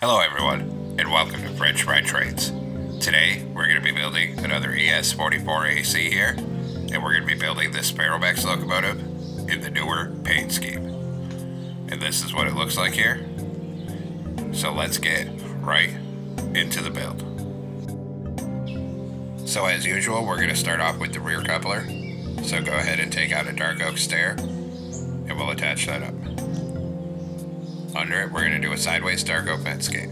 Hello everyone, and welcome to French Fry Trades. Today, we're going to be building another ES44AC here, and we're going to be building this Ferromex locomotive in the newer paint scheme. And this is what it looks like here. So let's get right into the build. So as usual, we're going to start off with the rear coupler. So go ahead and take out a dark oak stair, and we'll attach that up. Under it, we're going to do a sideways dark oak fence gate.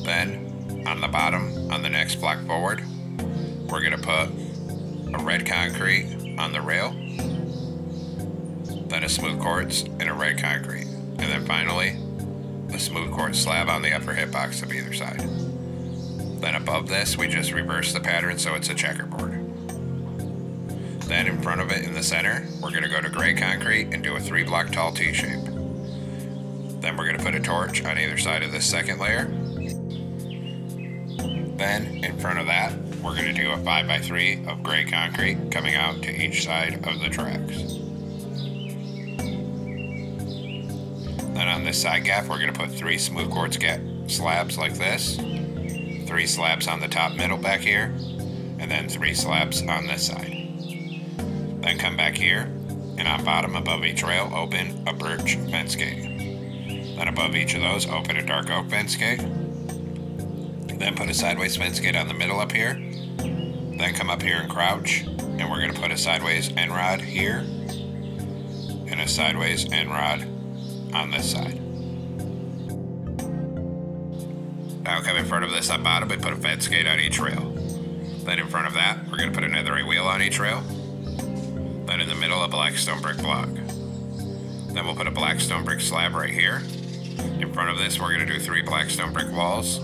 Then, on the bottom, on the next block forward, we're going to put a red concrete on the rail, then a smooth quartz and a red concrete, and then finally, a smooth quartz slab on the upper hitbox of either side. Then above this, we just reverse the pattern so it's a checkerboard. Then in front of it in the center, we're going to go to gray concrete and do a 3-block tall T-shape. Then we're going to put a torch on either side of this second layer. Then in front of that, we're going to do a 5x3 of gray concrete coming out to each side of the tracks. Then on this side gap, we're going to put 3 smooth quartz slabs like this, 3 slabs on the top middle back here, and then 3 slabs on this side. Then come back here, and on bottom above each rail, open a birch fence gate. Then above each of those, open a dark oak fence gate. Then put a sideways fence gate on the middle up here. Then come up here and crouch, and we're going to put a sideways end rod here, and a sideways end rod on this side. Now come in front of this on bottom and put a fence gate on each rail. Then in front of that, we're going to put a netherite wheel on each rail. Then in the middle, a black stone brick block. Then we'll put a black stone brick slab right here. In front of this, we're going to do 3 black stone brick walls.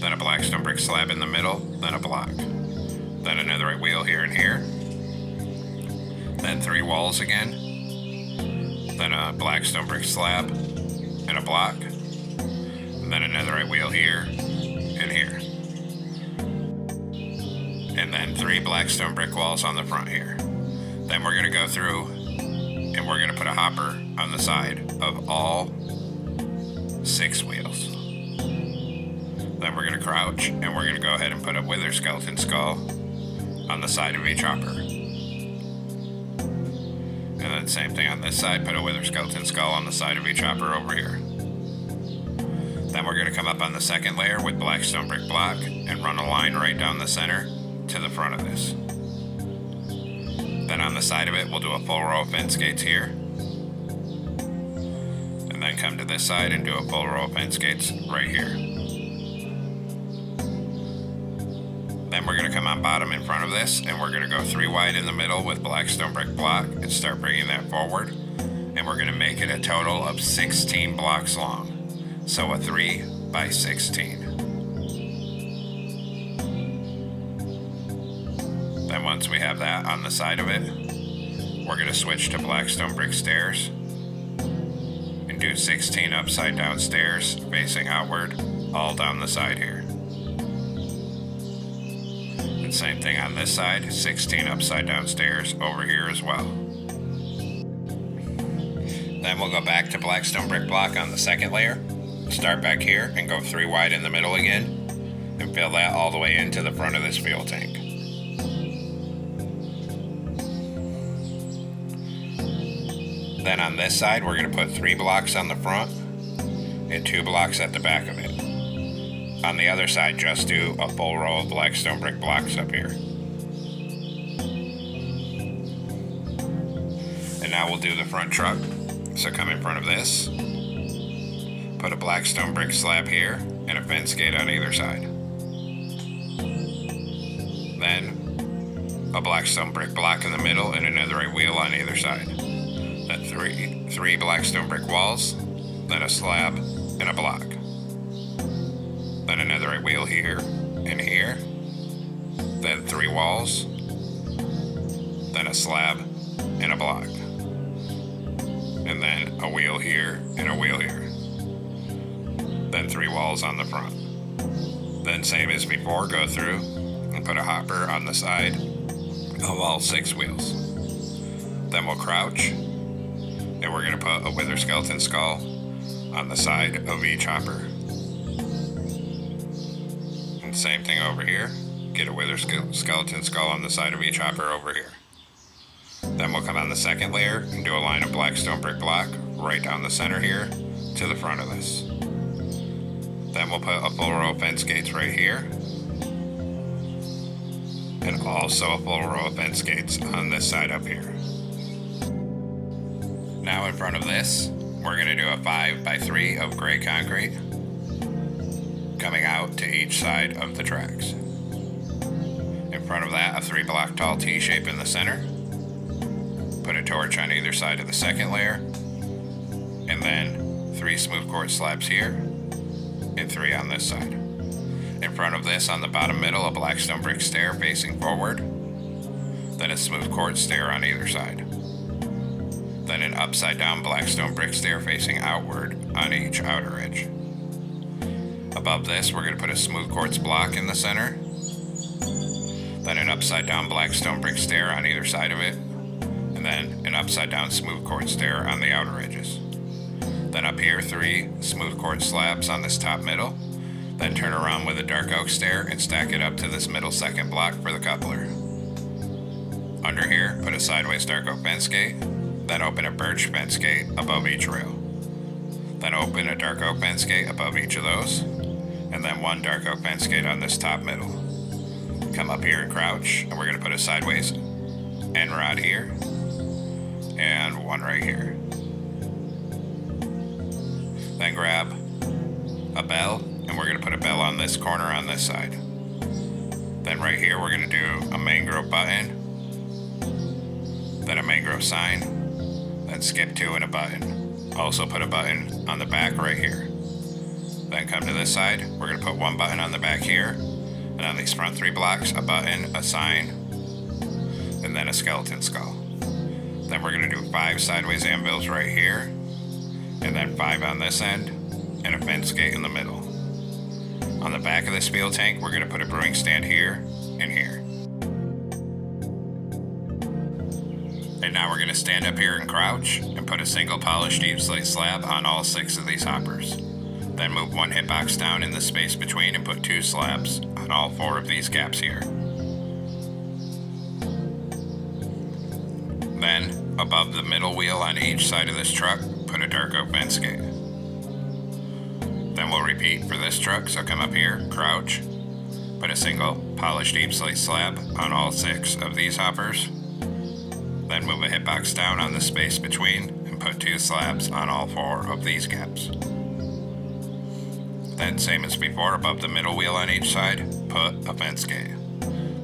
Then a black stone brick slab in the middle, then a block. Then a netherite wheel here and here. Then 3 walls again. Then a black stone brick slab and a block. And then a netherite wheel here and here. And then 3 black stone brick walls on the front here. Then we're going to go through and we're going to put a hopper on the side of all 6 wheels. Then we're going to crouch and we're going to go ahead and put a wither skeleton skull on the side of each hopper. And then same thing on this side, put a wither skeleton skull on the side of each hopper over here. Then we're going to come up on the second layer with black stone brick block and run a line right down the center to the front of this. Then on the side of it, we'll do a full row of fence gates here. And then come to this side and do a full row of fence gates right here. Then we're going to come on bottom in front of this, and we're going to go 3 wide in the middle with black stone brick block and start bringing that forward. And we're going to make it a total of 16 blocks long. So a 3x16. Then once we have that on the side of it, we're going to switch to black stone brick stairs and do 16 upside down stairs facing outward all down the side here. And same thing on this side, 16 upside down stairs over here as well. Then we'll go back to black stone brick block on the second layer, start back here and go 3 wide in the middle again and fill that all the way into the front of this fuel tank. Then on this side, we're going to put 3 blocks on the front and 2 blocks at the back of it. On the other side, just do a full row of black stone brick blocks up here. And now we'll do the front truck. So come in front of this, put a black stone brick slab here and a fence gate on either side. Then a black stone brick block in the middle and a netherite wheel on either side. Then 3 black stone brick walls, then a slab and a block. Then a netherite wheel here and here. Then 3 walls, then a slab and a block. And then a wheel here and a wheel here. Then 3 walls on the front. Then same as before, go through and put a hopper on the side of all 6 wheels. Then we'll crouch, and we're going to put a wither skeleton skull on the side of each hopper. And same thing over here, get a wither skeleton skull on the side of each hopper over here. Then we'll come on the second layer and do a line of black stone brick block right down the center here to the front of this. Then we'll put a full row of fence gates right here, and also a full row of fence gates on this side up here. Now in front of this, we're going to do a 5x3 of gray concrete coming out to each side of the tracks. In front of that, a 3-block tall T-shape in the center. Put a torch on either side of the second layer, and then 3 smooth quartz slabs here, and 3 on this side. In front of this, on the bottom middle, a black stone brick stair facing forward, then a smooth quartz stair on either side. Then an upside down black stone brick stair facing outward on each outer edge. Above this, we're going to put a smooth quartz block in the center, then an upside down black stone brick stair on either side of it, and then an upside down smooth quartz stair on the outer edges. Then up here, 3 smooth quartz slabs on this top middle, then turn around with a dark oak stair and stack it up to this middle second block for the coupler. Under here, put a sideways dark oak fence gate, then open a birch fence gate above each rail. Then open a dark oak fence gate above each of those, and then 1 dark oak fence gate on this top middle. Come up here and crouch, and we're going to put a sideways end rod here, and 1 right here. Then grab a bell, and we're going to put a bell on this corner on this side. Then right here, we're going to do a mangrove button, then a mangrove sign, then skip 2 and a button. Also put a button on the back right here. Then come to this side, we're going to put 1 button on the back here, and on these front 3 blocks, a button, a sign, and then a skeleton skull. Then we're going to do 5 sideways anvils right here, and then 5 on this end, and a fence gate in the middle. On the back of this fuel tank, we're going to put a brewing stand here and here. And now we're going to stand up here and crouch and put a single polished deep slate slab on all 6 of these hoppers. Then move 1 hitbox down in the space between and put 2 slabs on all 4 of these gaps here. Then, above the middle wheel on each side of this truck, put a dark oak fence gate. Then we'll repeat for this truck, so come up here, crouch, put a single polished deep slate slab on all 6 of these hoppers. Then move a hitbox down on the space between and put 2 slabs on all 4 of these gaps. Then same as before, above the middle wheel on each side, put a fence gate.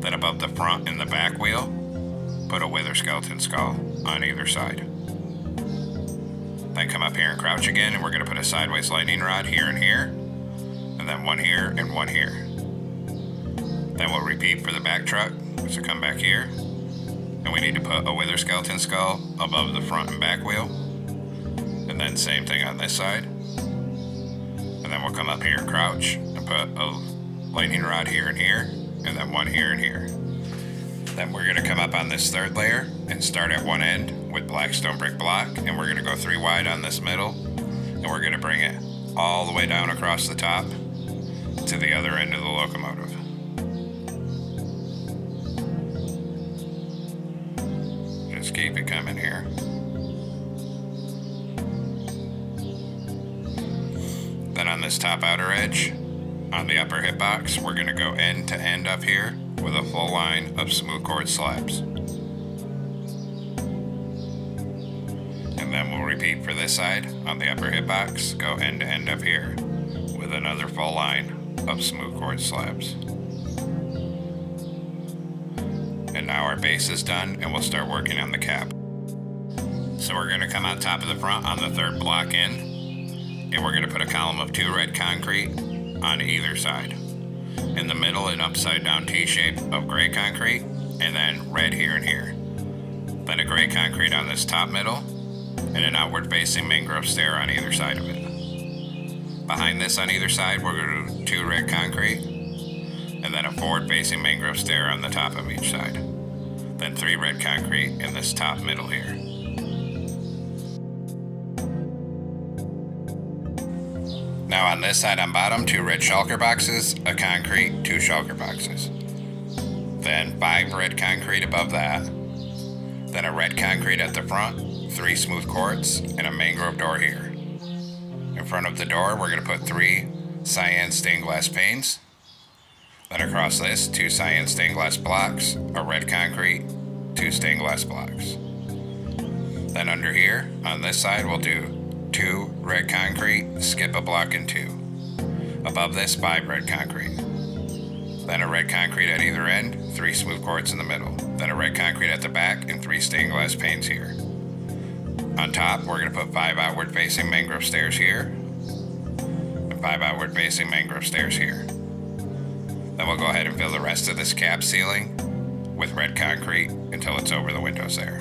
Then above the front and the back wheel, put a wither skeleton skull on either side. Then come up here and crouch again, and we're going to put a sideways lightning rod here and here, and then 1 here and 1 here. Then we'll repeat for the back truck, so come back here, and we need to put a wither skeleton skull above the front and back wheel, and then same thing on this side. And then we'll come up here and crouch and put a lightning rod here and here, and then 1 here and here. Then we're going to come up on this 3rd layer and start at 1 end with black stone brick block, and we're going to go 3 wide on this middle, and we're going to bring it all the way down across the top to the other end of the locomotive. Just keep it coming here. Then on this top outer edge, on the upper hitbox, we're going to go end to end up here with a full line of smooth quartz slabs. And then we'll repeat for this side. On the upper hitbox, go end to end up here with another full line of smooth quartz slabs. And now our base is done, and we'll start working on the cap. So we're going to come out top of the front on the 3rd block in, and we're going to put a column of 2 red concrete on either side. In the middle, an upside down T-shape of gray concrete, and then red here and here. Then a gray concrete on this top middle, and an outward facing mangrove stair on either side of it. Behind this on either side, we're going to do 2 red concrete, and then a forward-facing mangrove stair on the top of each side. Then 3 red concrete in this top middle here. Now on this side on bottom, 2 red shulker boxes, a concrete, 2 shulker boxes. Then 5 red concrete above that. Then a red concrete at the front, 3 smooth quartz, and a mangrove door here. In front of the door, we're going to put 3 cyan stained glass panes. Then across this, 2 cyan stained glass blocks, a red concrete, 2 stained glass blocks. Then under here, on this side, we'll do 2 red concrete, skip a block and 2. Above this, 5 red concrete. Then a red concrete at either end, 3 smooth quartz in the middle. Then a red concrete at the back and 3 stained glass panes here. On top, we're going to put 5 outward facing mangrove stairs here, and 5 outward facing mangrove stairs here. Then we'll go ahead and fill the rest of this cap ceiling with red concrete until it's over the windows there.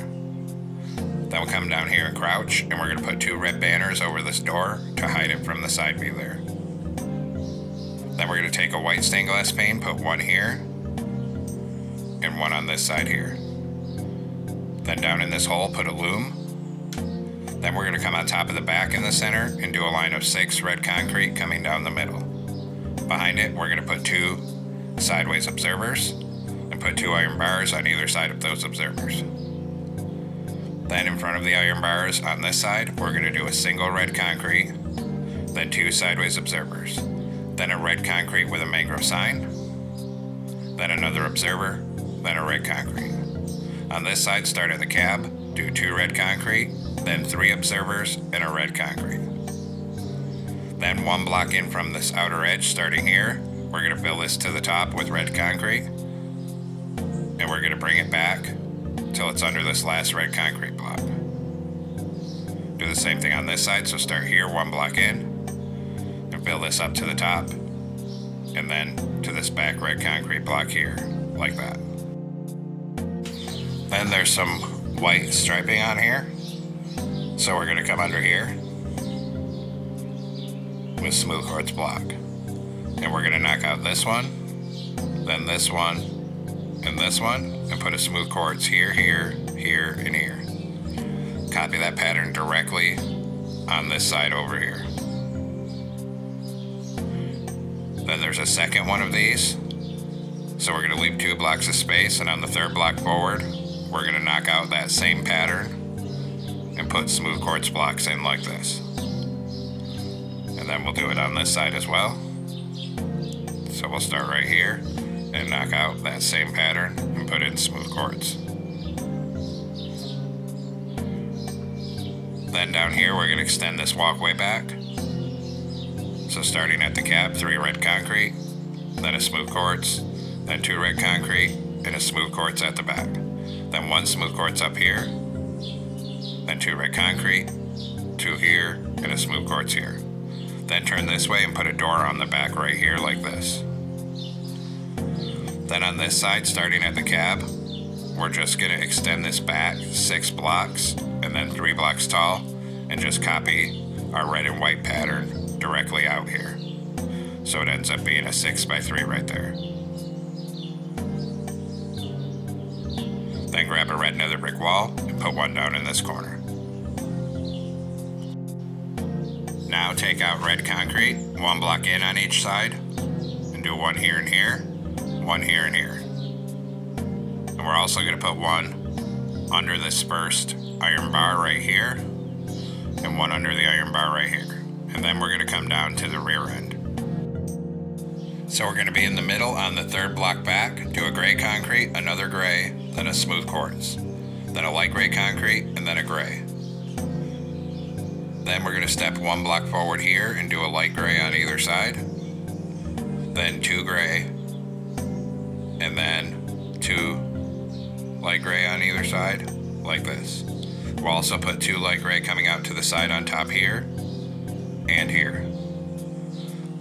Then we'll come down here and crouch, and we're going to put 2 red banners over this door to hide it from the side view there. Then we're going to take a white stained glass pane, put 1 here, and 1 on this side here. Then down in this hole, put a loom. Then we're going to come on top of the back in the center and do a line of 6 red concrete coming down the middle. Behind it, we're going to put 2 sideways observers and put 2 iron bars on either side of those observers. Then in front of the iron bars on this side, we're going to do a single red concrete, then 2 sideways observers, then a red concrete with a mangrove sign, then another observer, then a red concrete. On this side, start at the cab, do 2 red concrete, then 3 observers and a red concrete. Then 1 block in from this outer edge, starting here, we're going to fill this to the top with red concrete, and we're going to bring it back until it's under this last red concrete block. Do the same thing on this side, so start here, 1 block in, and fill this up to the top, and then to this back red concrete block here, like that. Then there's some white striping on here, so we're going to come under here with smooth quartz block. And we're going to knock out this one, then this one, and this one, and put a smooth quartz here, here, here, and here. Copy that pattern directly on this side over here. Then there's a second one of these, so we're going to leave 2 blocks of space, and on the 3rd block forward, we're going to knock out that same pattern and put smooth quartz blocks in like this. And then we'll do it on this side as well. So we'll start right here and knock out that same pattern and put in smooth quartz. Then down here, we're going to extend this walkway back. So starting at the cab, 3 red concrete, then a smooth quartz, then 2 red concrete, and a smooth quartz at the back. Then 1 smooth quartz up here, then 2 red concrete, 2 here, and a smooth quartz here. Then turn this way and put a door on the back right here like this. Then on this side, starting at the cab, we're just going to extend this back 6 blocks and then 3 blocks tall, and just copy our red and white pattern directly out here. So it ends up being a 6x3 right there. Then grab a red nether brick wall and put 1 down in this corner. Now take out red concrete, 1 block in on each side, and do 1 here and here, 1 here and here. And we're also going to put 1 under this first iron bar right here, and 1 under the iron bar right here. And then we're going to come down to the rear end. So we're going to be in the middle on the 3rd block back, do a gray concrete, another gray, then a smooth quartz, then a light gray concrete, and then a gray. Then we're going to step 1 block forward here and do a light gray on either side, then 2 gray, and then 2 light gray on either side, like this. We'll also put 2 light gray coming out to the side on top here and here.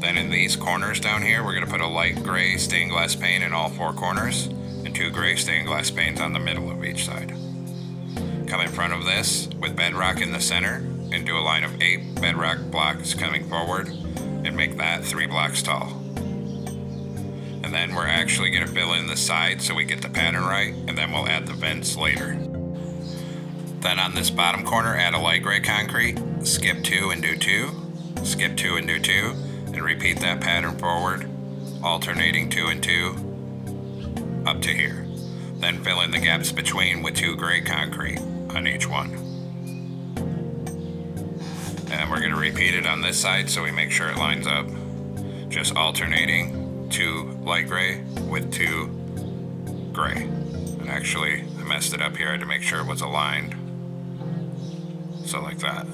Then in these corners down here, we're going to put a light gray stained glass pane in all 4 corners and 2 gray stained glass panes on the middle of each side. Come in front of this with bedrock in the center and do a line of 8 bedrock blocks coming forward and make that 3 blocks tall. And And then we're actually going to fill in the side so we get the pattern right, and then we'll add the vents later. Then on this bottom corner, add a light gray concrete, skip 2 and do 2, skip 2 and do 2, and repeat that pattern forward, alternating 2 and 2 up to here. Then fill in the gaps between with 2 gray concrete on each one. And we're going to repeat it on this side so we make sure it lines up. Just alternating 2 light gray with 2 gray. And actually, I messed it up here. I had to make sure it was aligned. So like that.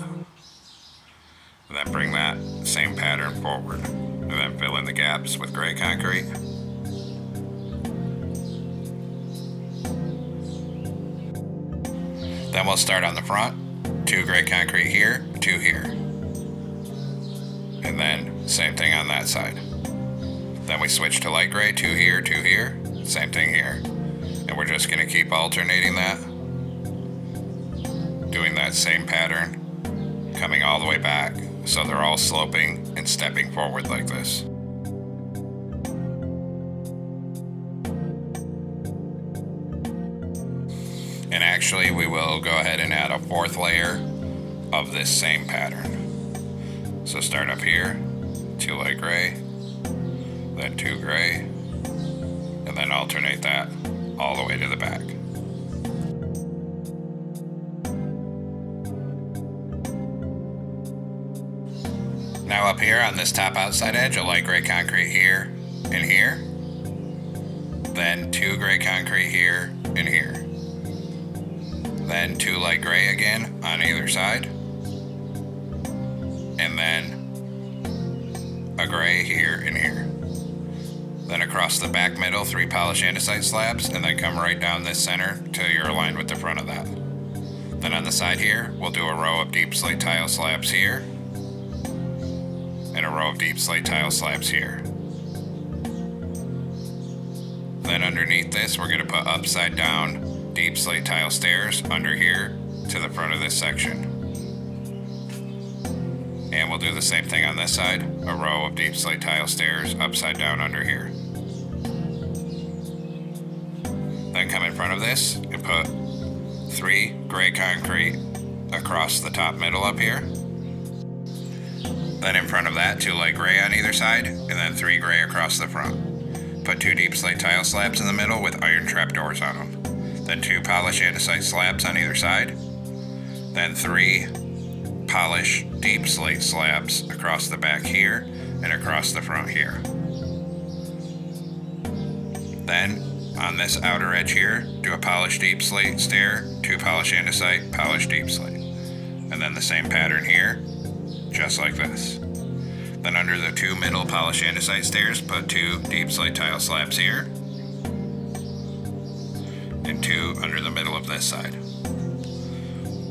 And then bring that same pattern forward. And then fill in the gaps with gray concrete. Then we'll start on the front, 2 gray concrete here, 2 here. And then same thing on that side. Then we switch to light gray, 2 here, 2 here, same thing here. And we're just gonna keep alternating that, doing that same pattern, coming all the way back, so they're all sloping and stepping forward like this. And actually, we will go ahead and add a 4th layer of this same pattern. So start up here, 2 light gray, then 2 gray, and then alternate that all the way to the back. Now up here on this top outside edge, a light gray concrete here and here, then 2 gray concrete here and here. Then 2 light gray again on either side, and then a gray here and here. Then across the back middle, 3 polished andesite slabs, and then come right down this center till you're aligned with the front of that. Then on the side here, we'll do a row of deep slate tile slabs here, and a row of deep slate tile slabs here. Then underneath this, we're going to put upside down deep slate tile stairs under here to the front of this section. And we'll do the same thing on this side, a row of deep slate tile stairs upside down under here. Then come in front of this and put 3 gray concrete across the top middle up here. Then in front of that, 2 light gray on either side, and then 3 gray across the front. Put 2 deep slate tile slabs in the middle with iron trapdoors on them. Then 2 polished andesite slabs on either side. Then 3 polished deep slate slabs across the back here and across the front here. Then on this outer edge here, do a polished deep slate stair, 2 polished andesite, polished deep slate. And then the same pattern here, just like this. Then under the 2 middle polished andesite stairs, put 2 deep slate tile slabs here, and 2 under the middle of this side.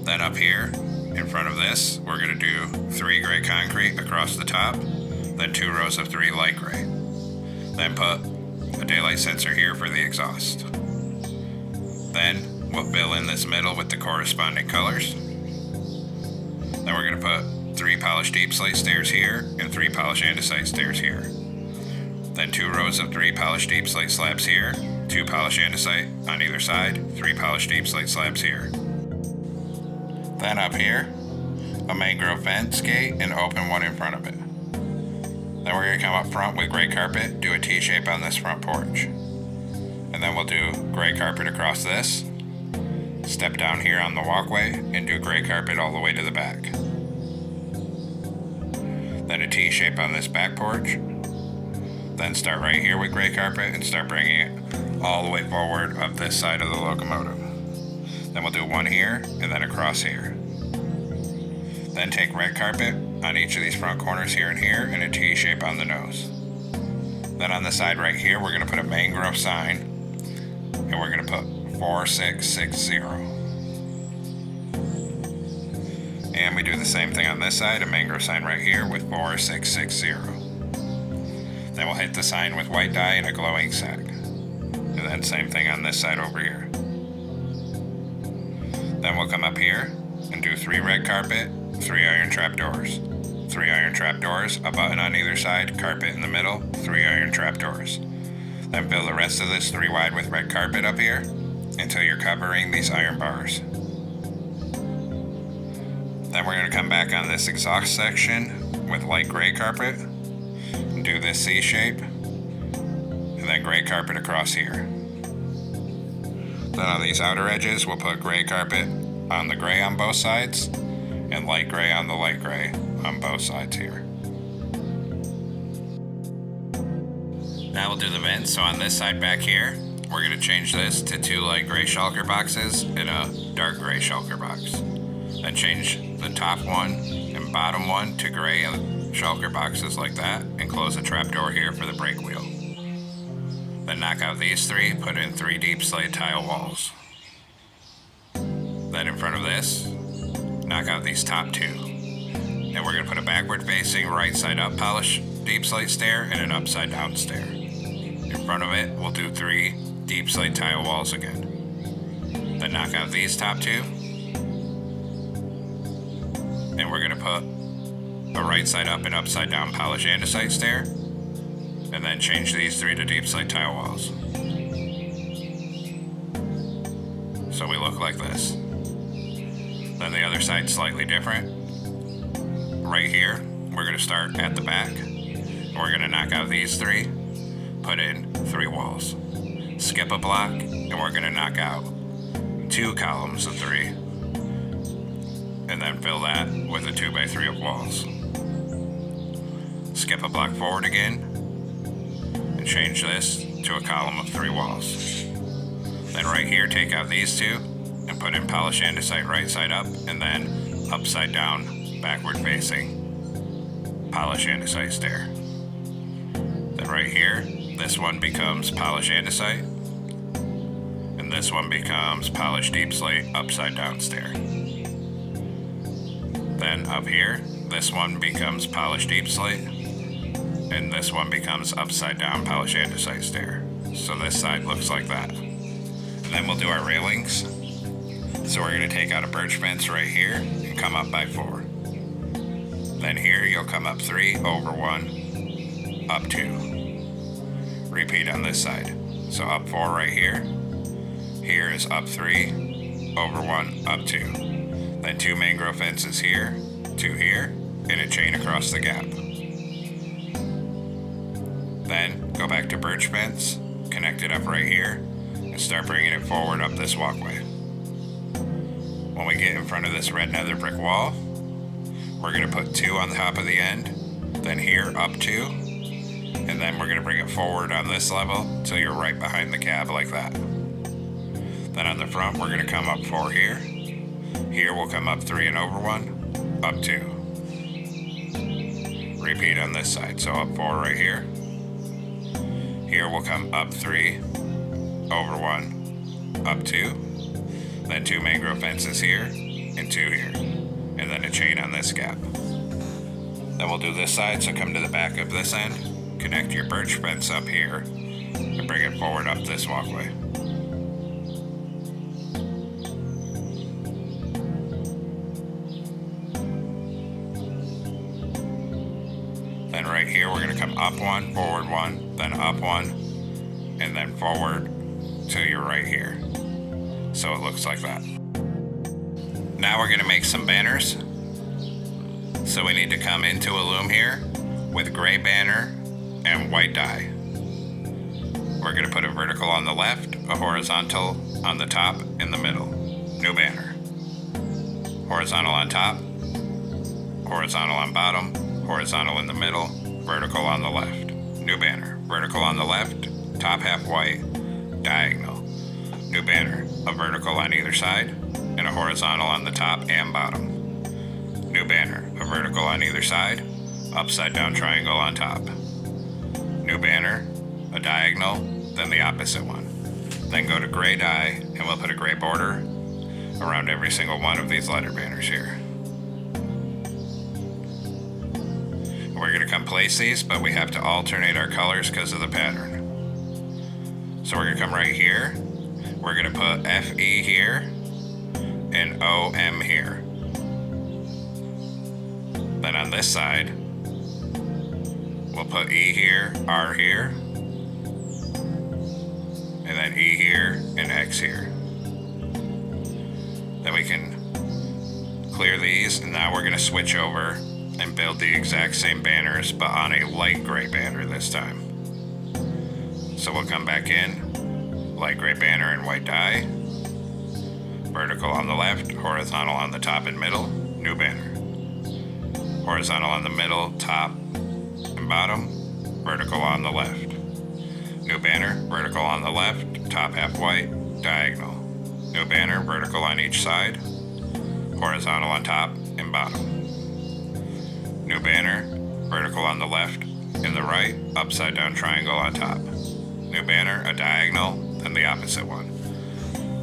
Then up here, in front of this, we're going to do 3 gray concrete across the top, then 2 rows of 3 light gray. Then put a daylight sensor here for the exhaust. Then we'll fill in this middle with the corresponding colors. Then we're going to put 3 polished deep slate stairs here and 3 polished andesite stairs here. Then 2 rows of 3 polished deep slate slabs here, 2 polished andesite on either side, 3 polished deep slate slabs here. Then up here, a mangrove fence gate and open one in front of it. Then we're going to come up front with gray carpet, do a T-shape on this front porch. And then we'll do gray carpet across this, step down here on the walkway, and do gray carpet all the way to the back. Then a T-shape on this back porch. Then start right here with gray carpet and start bringing it all the way forward up this side of the locomotive. Then we'll do one here and then across here. Then take red carpet on each of these front corners here and here and a T-shape on the nose. Then on the side right here, we're going to put a mangrove sign and we're going to put 4660. And we do the same thing on this side, a mangrove sign right here with 4660. Then we'll hit the sign with white dye and a glow ink sac. And then same thing on this side over here. Then we'll come up here and do 3 red carpet, 3 iron trapdoors. 3 iron trapdoors, a button on either side, carpet in the middle, 3 iron trapdoors. Then fill the rest of this 3 wide with red carpet up here until you're covering these iron bars. Then we're going to come back on this exhaust section with light gray carpet, do this C shape, and then gray carpet across here. Then on these outer edges, we'll put gray carpet on the gray on both sides and light gray on the light gray on both sides here. Now we'll do the vents. So on this side back here, we're going to change this to 2 light gray shulker boxes and a dark gray shulker box. Then change the top one and bottom one to gray and shulker boxes like that, and close the trapdoor here for the brake wheel. Then knock out these 3, put in 3 deep slate tile walls. Then in front of this, knock out these top 2. And we're going to put a backward facing right side up polished deep slate stair and an upside down stair. In front of it, we'll do 3 deep slate tile walls again. Then knock out these top 2. And we're going to put a right side up and upside down polished andesite stair. And then change these 3 to deep slate tile walls. So we look like this. Then the other side slightly different. Right here, we're going to start at the back. We're going to knock out these 3, put in 3 walls. Skip a block, and we're going to knock out 2 columns of 3. And then fill that with a 2x3 of walls. Skip a block forward again, and change this to a column of 3 walls. Then right here, take out these 2 and put in polished andesite right side up, and then upside down, backward facing, polished andesite stair. Then right here, this one becomes polished andesite, and this one becomes polished deep slate upside down stair. Then up here, this one becomes polished deep slate, and this one becomes upside down polished andesite stair. So this side looks like that. And then we'll do our railings. So we're going to take out a birch fence right here and come up by 4. Then here you'll come up 3, over 1, up 2. Repeat on this side. So up 4 right here. Here is up 3, over 1, up 2. Then 2 mangrove fences here, 2 here, and a chain across the gap. Then go back to birch fence, connect it up right here, and start bringing it forward up this walkway. When we get in front of this red nether brick wall, we're going to put 2 on the top of the end, then here up 2, and then we're going to bring it forward on this level till you're right behind the cab like that. Then on the front, we're going to come up 4 here. Here we'll come up 3 and over 1, up 2. Repeat on this side, so up 4 right here. Here we'll come up 3, over 1, up 2. Then 2 mangrove fences here, and 2 here. And then a chain on this gap. Then we'll do this side, so come to the back of this end, connect your birch fence up here, and bring it forward up this walkway. Then right here, we're going to come up 1, forward 1, then up 1, and then forward till you're right here. So it looks like that. Now we're going to make some banners. So we need to come into a loom here with gray banner and white dye. We're going to put a vertical on the left, a horizontal on the top, in the middle. New banner. Horizontal on top, horizontal on bottom, horizontal in the middle, vertical on the left. New banner. Vertical on the left, top half white, diagonal. New banner. A vertical on either side, and a horizontal on the top and bottom. New banner. A vertical on either side, upside down triangle on top. New banner. A diagonal, then the opposite one. Then go to gray dye, and we'll put a gray border around every single one of these letter banners here. We're going to come place these, but we have to alternate our colors because of the pattern. So we're going to come right here. We're going to put FE here and OM here. Then on this side, we'll put E here, R here, here and X here. Then we can clear these, and now we're going to switch over and build the exact same banners, but on a light gray banner this time. So we'll come back in, light gray banner and white dye, vertical on the left, horizontal on the top and middle, new banner. Horizontal on the middle, top and bottom, vertical on the left. New banner, vertical on the left, top half white, diagonal. New banner, vertical on each side, horizontal on top and bottom. New banner, vertical on the left and the right, upside down triangle on top. New banner, a diagonal, then the opposite one.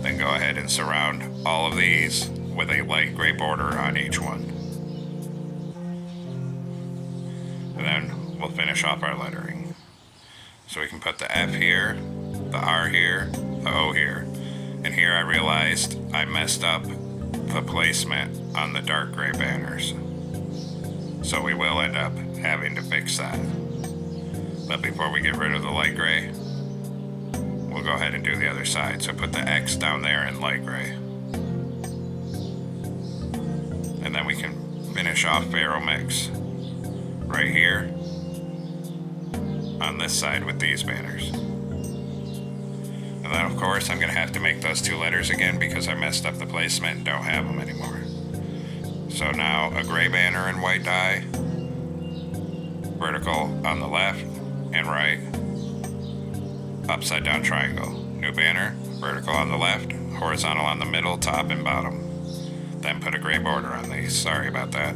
Then go ahead and surround all of these with a light gray border on each one. And then we'll finish off our lettering. So we can put the F here, the R here, the O here. And here I realized I messed up the placement on the dark gray banners. So we will end up having to fix that. But before we get rid of the light gray, we'll go ahead and do the other side. So put the X down there in light gray. And then we can finish off Ferromex right here on this side with these banners. And then of course I'm going to have to make those two letters again because I messed up the placement and don't have them anymore. So now a gray banner in white dye, vertical on the left and right, upside down triangle. New banner, vertical on the left, horizontal on the middle, top and bottom. Then put a gray border on these, sorry about that.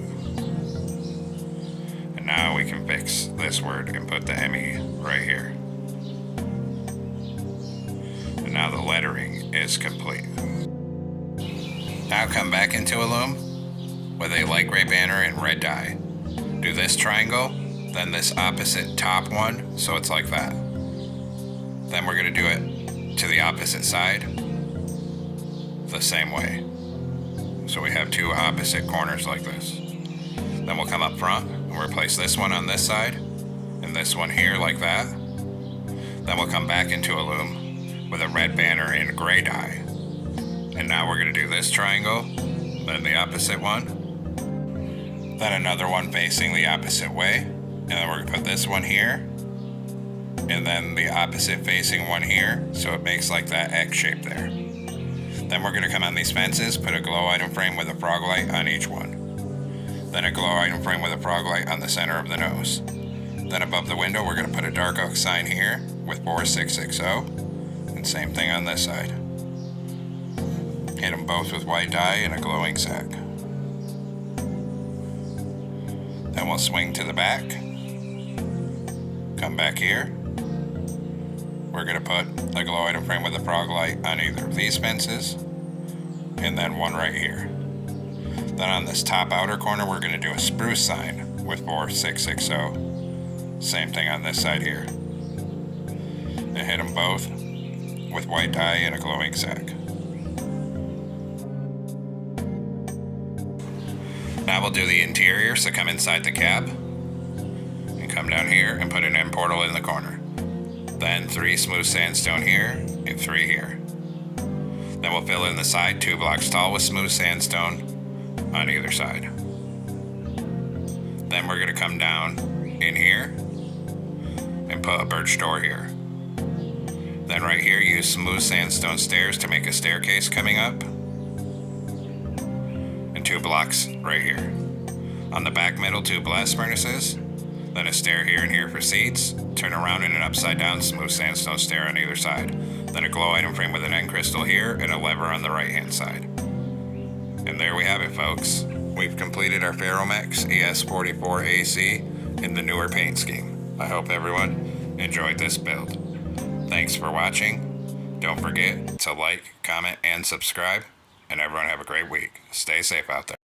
And now we can fix this word and put the ME right here. And now the lettering is complete. Now come back into Illume with a light gray banner in red dye. Do this triangle, then this opposite top one, so it's like that. Then we're going to do it to the opposite side the same way. So we have two opposite corners like this. Then we'll come up front and we'll place this one on this side and this one here like that. Then we'll come back into Illume with a red banner in gray dye. And now we're going to do this triangle, then the opposite one, then another one facing the opposite way, and then we're going to put this one here, and then the opposite facing one here, so it makes like that X shape there. Then we're going to come on these fences, put a glow item frame with a frog light on each one. Then a glow item frame with a frog light on the center of the nose. Then above the window, we're going to put a dark oak sign here with 4660, and same thing on this side. Hit them both with white dye and a glowing sack. Then we'll swing to the back, come back here. We're going to put a glow item frame with a frog light on either of these fences, and then one right here. Then on this top outer corner, we're going to do a spruce sign with 4660. Same thing on this side here. And hit them both with white dye and a glowing sack. Now we'll do the interior, so come inside the cab and come down here and put an end portal in the corner. Then 3 smooth sandstone here and 3 here. Then we'll fill in the side 2 blocks tall with smooth sandstone on either side. Then we're going to come down in here and put a birch door here. Then right here use smooth sandstone stairs to make a staircase coming up. 2 blocks right here. On the back middle, 2 blast furnaces, then a stair here and here for seats, turn around in an upside down smooth sandstone stair on either side, then a glow item frame with an end crystal here and a lever on the right hand side. And there we have it, folks. We've completed our Ferromex ES44AC in the newer paint scheme. I hope everyone enjoyed this build. Thanks for watching. Don't forget to like, comment, and subscribe. And everyone have a great week. Stay safe out there.